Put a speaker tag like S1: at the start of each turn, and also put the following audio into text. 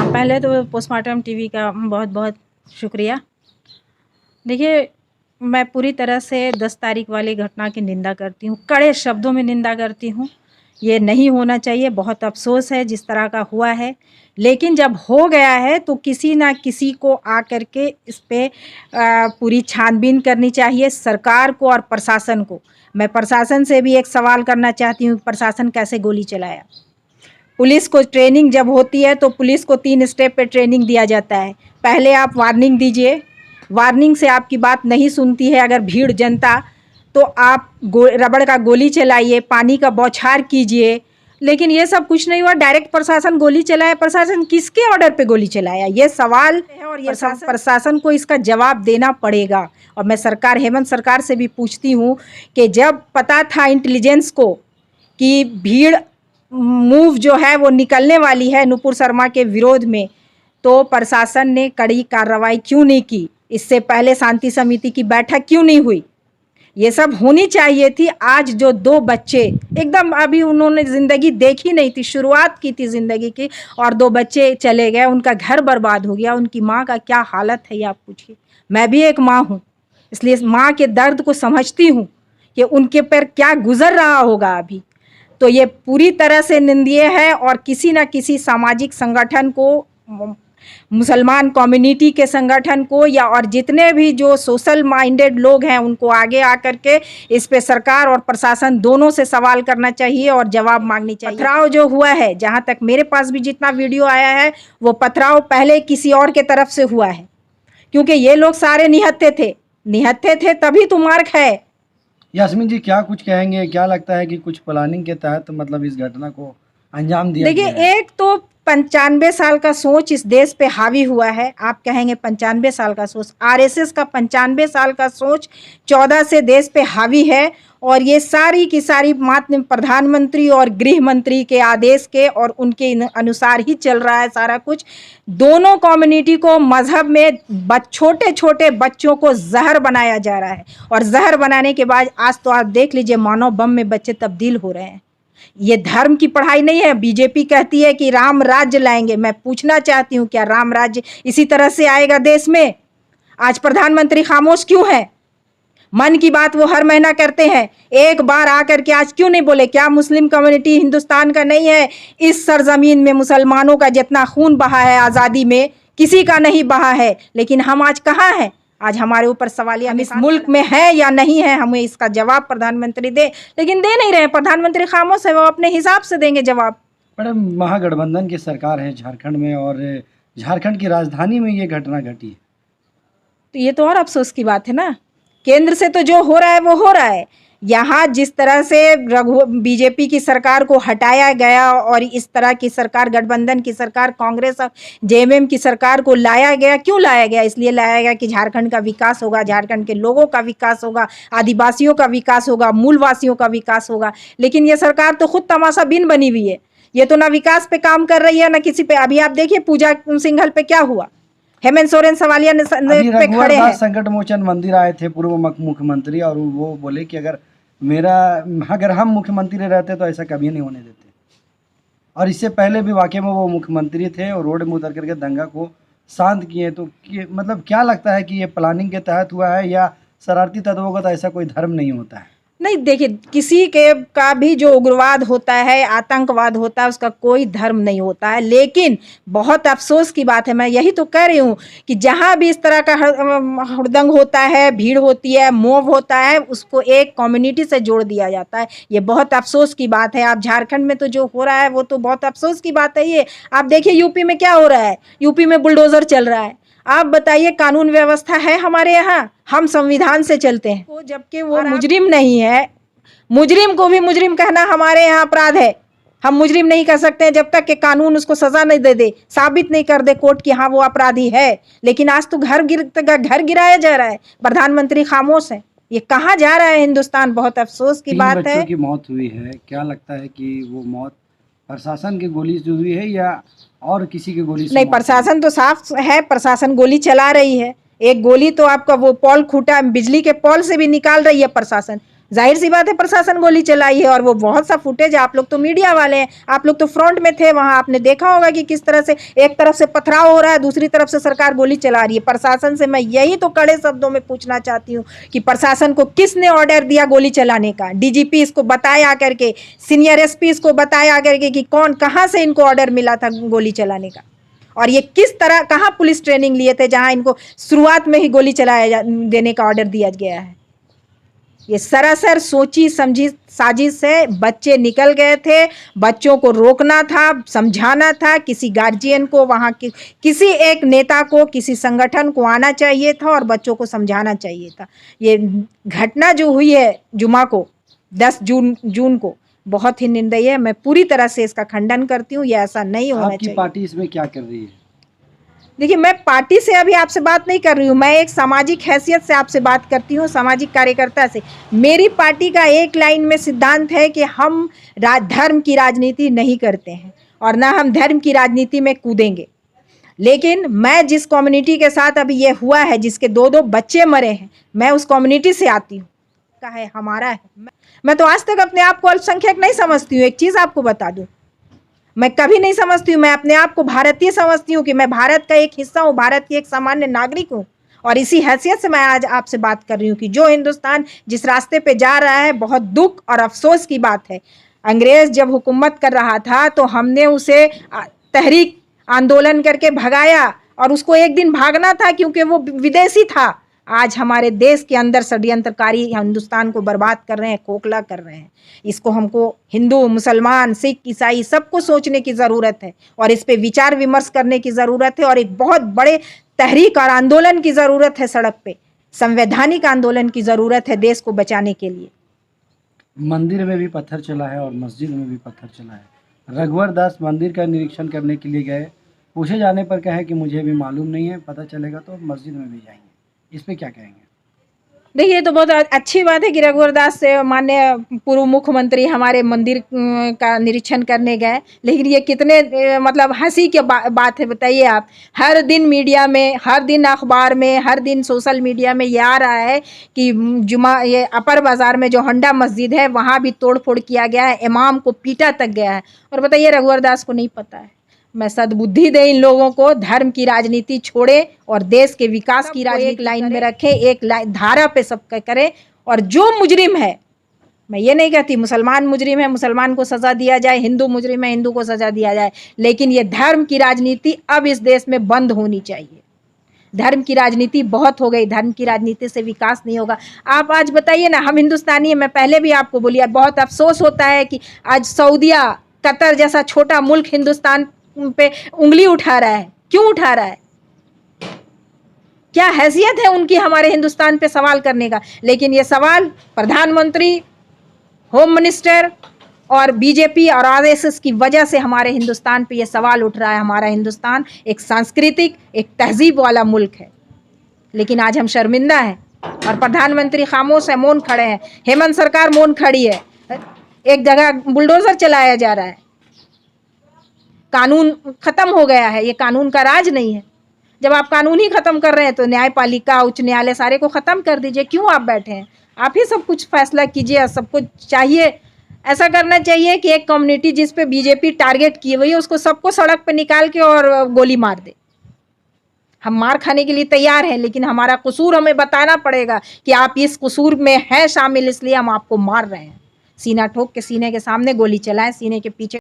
S1: पहले तो postmortem TV का बहुत बहुत शुक्रिया। देखिए, मैं पूरी तरह से 10 तारीख वाली घटना की निंदा करती हूँ, कड़े शब्दों में निंदा करती हूँ। ये नहीं होना चाहिए, बहुत अफ़सोस है जिस तरह का हुआ है। लेकिन जब हो गया है तो किसी ना किसी को आकर के इस पे पूरी छानबीन करनी चाहिए, सरकार को और प्रशासन को। मैं प्रशासन से भी एक सवाल करना चाहती हूँ, प्रशासन कैसे गोली चलाया? पुलिस को ट्रेनिंग जब होती है तो पुलिस को 3 स्टेप पे ट्रेनिंग दिया जाता है। पहले आप वार्निंग दीजिए, वार्निंग से आपकी बात नहीं सुनती है अगर भीड़ जनता, तो आप रबड़ का गोली चलाइए, पानी का बौछार कीजिए। लेकिन ये सब कुछ नहीं हुआ, डायरेक्ट प्रशासन गोली चलाया। प्रशासन किसके ऑर्डर पे गोली चलाया, ये सवाल है और ये प्रशासन को इसका जवाब देना पड़ेगा। और मैं सरकार, हेमंत सरकार से भी पूछती हूँ कि जब पता था इंटेलिजेंस को कि भीड़ मूव जो है वो निकलने वाली है नुपुर शर्मा के विरोध में, तो प्रशासन ने कड़ी कार्रवाई क्यों नहीं की? इससे पहले शांति समिति की बैठक क्यों नहीं हुई? ये सब होनी चाहिए थी। आज जो 2 बच्चे एकदम अभी उन्होंने ज़िंदगी देखी नहीं थी, शुरुआत की थी ज़िंदगी की, और 2 बच्चे चले गए, उनका घर बर्बाद हो गया। उनकी माँ का क्या हालत है ये आप पूछिए। मैं भी एक माँ हूँ, इसलिए माँ के दर्द को समझती हूँ कि उनके पर क्या गुजर रहा होगा अभी। तो ये पूरी तरह से निंदनीय है और किसी न किसी सामाजिक संगठन को, मुसलमान कम्युनिटी के संगठन को, या और जितने भी जो सोशल माइंडेड लोग हैं उनको आगे आकर के इस पे सरकार और प्रशासन दोनों से सवाल करना चाहिए और जवाब मांगनी चाहिए। पथराव जो हुआ है, जहाँ तक मेरे पास भी जितना वीडियो आया है, वो पथराव पहले किसी और के तरफ से हुआ है, क्योंकि ये लोग सारे निहत्थे थे तभी तो मार खाए।
S2: यास्मीन जी, क्या कुछ कहेंगे? क्या लगता है कि कुछ प्लानिंग के तहत मतलब इस घटना को अंजाम दिया गया है?
S1: देखिए, एक तो 95 साल का सोच इस देश पे हावी हुआ है। आप कहेंगे 95 साल का सोच, आरएसएस का 95 साल का सोच 14 से देश पे हावी है। और ये सारी की सारी मात्र प्रधानमंत्री और गृह मंत्री के आदेश के और उनके अनुसार ही चल रहा है सारा कुछ। दोनों कम्युनिटी को मजहब में छोटे छोटे बच्चों को जहर बनाया जा रहा है, और जहर बनाने के बाद आज तो आप देख लीजिए मानव बम में बच्चे तब्दील हो रहे हैं। ये धर्म की पढ़ाई नहीं है। बीजेपी कहती है कि राम राज्य लाएंगे। मैं पूछना चाहती हूँ, क्या राम राज्य इसी तरह से आएगा देश में? आज प्रधानमंत्री खामोश क्यों है? मन की बात वो हर महीना करते हैं, एक बार आकर के आज क्यों नहीं बोले? क्या मुस्लिम कम्युनिटी हिंदुस्तान का नहीं है? इस सरजमीन में मुसलमानों का जितना खून बहा है आज़ादी में, किसी का नहीं बहा है। लेकिन हम आज कहाँ हैं? आज हमारे ऊपर सवालिया, हम इस मुल्क में है या नहीं है, हमें इसका जवाब प्रधानमंत्री दे, लेकिन दे नहीं रहे। प्रधानमंत्री खामोश है, वो अपने हिसाब से देंगे जवाब।
S2: मैडम, महागठबंधन की सरकार है झारखंड में और झारखंड की राजधानी में ये घटना घटी है,
S1: तो ये तो और अफसोस की बात है ना। केंद्र से तो जो हो रहा है वो हो रहा है। यहाँ जिस तरह से बीजेपी की सरकार को हटाया गया और इस तरह की सरकार, गठबंधन की सरकार, कांग्रेस और जेएमएम की सरकार को लाया गया, क्यों लाया गया? इसलिए लाया गया कि झारखंड का विकास होगा, झारखंड के लोगों का विकास होगा, आदिवासियों का विकास होगा, मूलवासियों का विकास होगा। लेकिन ये सरकार तो खुद तमाशा बिन बनी हुई है। ये तो ना विकास पे काम कर रही है ना किसी पे। अभी आप देखिए पूजा सिंघल पे क्या हुआ, हेमंत सोरेन सवालिया पे खड़े हैं।
S2: संकट मोचन मंदिर आए थे पूर्व मुख्यमंत्री, और वो बोले कि अगर हम मुख्यमंत्री रहते तो ऐसा कभी नहीं होने देते। और इससे पहले भी वाकई में वो मुख्यमंत्री थे और रोड में उतर करके दंगा को शांत किए। तो मतलब क्या लगता है कि ये प्लानिंग के तहत हुआ है या शरारती तत्वों का तो ऐसा कोई धर्म नहीं होता है?
S1: नहीं, देखिए, किसी के का भी जो उग्रवाद होता है, आतंकवाद होता है, उसका कोई धर्म नहीं होता है। लेकिन बहुत अफसोस की बात है, मैं यही तो कह रही हूँ कि जहाँ भी इस तरह का हुड़दंग होता है, भीड़ होती है, मोव होता है, उसको एक कम्युनिटी से जोड़ दिया जाता है। ये बहुत अफसोस की बात है। आप झारखंड में तो जो हो रहा है वो तो बहुत अफसोस की बात है। ये आप देखिए यूपी में क्या हो रहा है, यूपी में बुलडोजर चल रहा है। आप बताइए, कानून व्यवस्था है हमारे यहाँ? हम संविधान से चलते हैं, तो जबकि वो मुजरिम नहीं है। मुजरिम को भी मुजरिम कहना हमारे यहाँ अपराध है। हम मुजरिम नहीं कह सकते हैं जब तक कि कानून उसको सजा नहीं दे, साबित नहीं कर दे कोर्ट कि हाँ वो अपराधी है। लेकिन आज तो घर गिराया जा रहा है, प्रधानमंत्री खामोश है। ये कहाँ जा रहा है हिंदुस्तान? बहुत अफसोस की बात है।
S2: 3 बच्चों की मौत हुई है, क्या लगता है कि वो मौत प्रशासन की गोली से हुई है या और किसी की गोली से?
S1: नहीं, प्रशासन तो साफ है, प्रशासन गोली चला रही है। एक गोली तो आपका वो पॉल खूटा, बिजली के पॉल से भी निकाल रही है प्रशासन। जाहिर सी बात है प्रशासन गोली चलाई है, और वो बहुत सा फुटेज, आप लोग तो मीडिया वाले हैं, आप लोग तो फ्रंट में थे वहां, आपने देखा होगा कि किस तरह से एक तरफ से पथराव हो रहा है, दूसरी तरफ से सरकार गोली चला रही है। प्रशासन से मैं यही तो कड़े शब्दों में पूछना चाहती हूँ कि प्रशासन को किसने ऑर्डर दिया गोली चलाने का? डीजीपी इसको बताया करके, सीनियर एसपी इसको बताया करके कि कौन कहाँ से इनको ऑर्डर मिला था गोली चलाने का, और ये किस तरह कहाँ पुलिस ट्रेनिंग लिए थे जहां इनको शुरुआत में ही गोली चलाया देने का ऑर्डर दिया गया है। ये सरासर सोची समझी साजिश से बच्चे निकल गए थे, बच्चों को रोकना था, समझाना था, किसी गार्जियन को वहाँ किसी एक नेता को, किसी संगठन को आना चाहिए था और बच्चों को समझाना चाहिए था। ये घटना जो हुई है जुमा को 10 जून को बहुत ही निंदनीय है। मैं पूरी तरह से इसका खंडन करती हूँ, ये ऐसा नहीं होना चाहिए।
S2: आपकी पार्टी इसमें क्या कर रही है?
S1: देखिए, मैं पार्टी से अभी आपसे बात नहीं कर रही हूँ, मैं एक सामाजिक हैसियत से आपसे बात करती हूँ, सामाजिक कार्यकर्ता से। मेरी पार्टी का एक लाइन में सिद्धांत है कि हम धर्म की राजनीति नहीं करते हैं और ना हम धर्म की राजनीति में कूदेंगे। लेकिन मैं जिस कम्युनिटी के साथ अभी ये हुआ है, जिसके 2-2 बच्चे मरे हैं, मैं उस कम्युनिटी से आती हूँ, का है हमारा है। मैं तो आज तक अपने आप को अल्पसंख्यक नहीं समझती हूँ। एक चीज़ आपको बता दूँ, मैं कभी नहीं समझती हूँ, मैं अपने आप को भारतीय समझती हूँ कि मैं भारत का एक हिस्सा हूँ, भारत की एक सामान्य नागरिक हूँ। और इसी हैसियत से मैं आज आपसे बात कर रही हूँ कि जो हिंदुस्तान जिस रास्ते पे जा रहा है, बहुत दुख और अफसोस की बात है। अंग्रेज जब हुकूमत कर रहा था तो हमने उसे तहरीक आंदोलन करके भगाया, और उसको एक दिन भागना था क्योंकि वो विदेशी था। आज हमारे देश के अंदर षड्यंत्रकारी हिंदुस्तान को बर्बाद कर रहे हैं, खोखला कर रहे हैं। इसको हमको हिंदू, मुसलमान, सिख, ईसाई सबको सोचने की ज़रूरत है और इस पे विचार विमर्श करने की ज़रूरत है, और एक बहुत बड़े तहरीक और आंदोलन की ज़रूरत है। सड़क पे संवैधानिक आंदोलन की ज़रूरत है देश को बचाने के लिए।
S2: मंदिर में भी पत्थर चला है और मस्जिद में भी पत्थर चला है। रघुवर दास मंदिर का निरीक्षण करने के लिए गए, पूछे जाने पर कहे कि मुझे भी मालूम नहीं है, पता चलेगा तो मस्जिद में भी जाएंगे। इस पे क्या कहेंगे?
S1: देखिए, ये तो बहुत अच्छी बात है कि रघुवर दास से माननीय पूर्व मुख्यमंत्री हमारे मंदिर का निरीक्षण करने गए, लेकिन ये कितने मतलब हंसी की बात है बताइए आप। हर दिन मीडिया में, हर दिन अखबार में, हर दिन सोशल मीडिया में ये आ रहा है कि ये अपर बाज़ार में जो हंडा मस्जिद है वहाँ भी तोड़ फोड़ किया गया है, इमाम को पीटा तक गया है, और बताइए रघुवर दास को नहीं पता है। मैं सद्बुद्धि दे इन लोगों को, धर्म की राजनीति छोड़े और देश के विकास की राजनीति एक लाइन में रखें, एक धारा पे सब करें। और जो मुजरिम है, मैं ये नहीं कहती मुसलमान मुजरिम है, मुसलमान को सज़ा दिया जाए, हिंदू मुजरिम है, हिंदू को सज़ा दिया जाए, लेकिन ये धर्म की राजनीति अब इस देश में बंद होनी चाहिए। धर्म की राजनीति बहुत हो गई, धर्म की राजनीति से विकास नहीं होगा। आप आज बताइए ना, हम हिंदुस्तानी हैं, मैं पहले भी आपको बोली, बहुत अफसोस होता है कि आज सऊदिया, कतर जैसा छोटा मुल्क हिंदुस्तान पे उंगली उठा रहा है। क्यों उठा रहा है? क्या हैसियत है उनकी हमारे हिंदुस्तान पे सवाल करने का? लेकिन ये सवाल प्रधानमंत्री, होम मिनिस्टर और बीजेपी और आरएसएस की वजह से हमारे हिंदुस्तान पे ये सवाल उठ रहा है। हमारा हिंदुस्तान एक सांस्कृतिक, एक तहजीब वाला मुल्क है, लेकिन आज हम शर्मिंदा हैं और प्रधानमंत्री खामोश है, मौन खड़े हैं। हेमंत सरकार मौन खड़ी है, एक जगह बुलडोजर चलाया जा रहा है। कानून खत्म हो गया है, ये कानून का राज नहीं है। जब आप कानून ही खत्म कर रहे हैं तो न्यायपालिका, उच्च न्यायालय सारे को खत्म कर दीजिए। क्यों आप बैठे हैं? आप ही सब कुछ फैसला कीजिए। सब कुछ चाहिए, ऐसा करना चाहिए कि एक कम्युनिटी जिस पे बीजेपी टारगेट की हुई है उसको सबको सड़क पे निकाल के और गोली मार दे। हम मार खाने के लिए तैयार हैं, लेकिन हमारा कसूर हमें बताना पड़ेगा कि आप इस कसूर में हैं शामिल, इसलिए हम आपको मार रहे हैं। सीना ठोक के सीने के सामने गोली चलाएं, सीने के पीछे